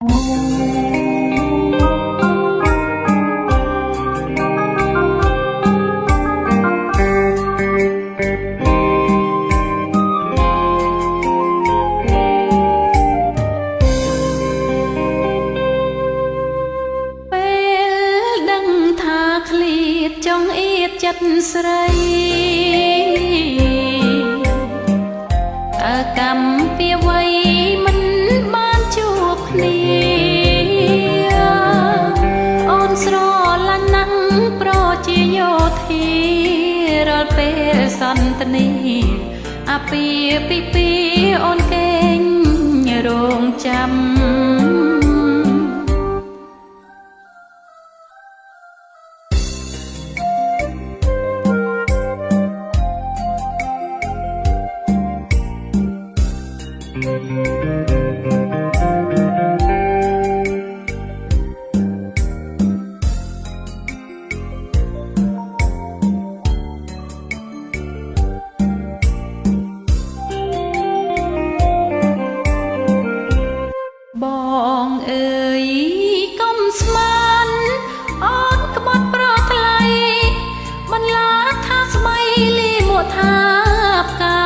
ចង់អៀតចិត្តស្រីតើកម្មពីអ្វីមិនបានជួបគ្នាអូនស្រឡាញ់ណាស់ប្រជាយោធារាល់ពេលសន្ទនាអាពាហ៍ពិពាហ៍អូនកេងរងចាំបងអើយកុំស្មានអូនក្បត់ប្រថ្លៃបន្លាថាស្បៃលីមួថាផ្កា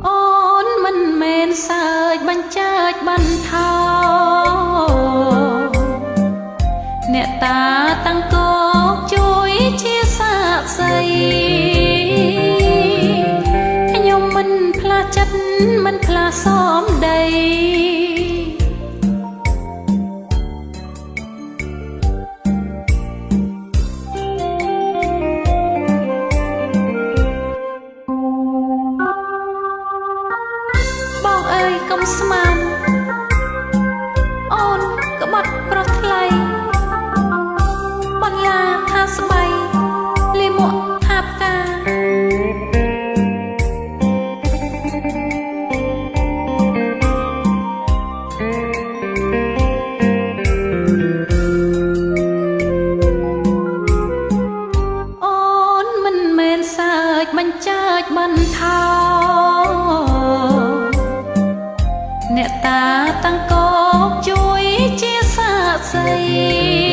អូនមិនមែនសើចបញ្ចើចបន្ថោអ្នកតាតាំងគោកជួយជាសាក្សីខ្ញុំមិនផ្លាស់ចិត្តមិនផ្លាស់សមដីបងអើយកុំស្មានអូនក្បត់ប្រថ្លៃបន្លាថាស្បៃលីមួកថាផ្កាអូនមិនមែនសើចបញ្ចើចបន្ថោអ្នកតាតាំងគោកជួយជាសាក្សី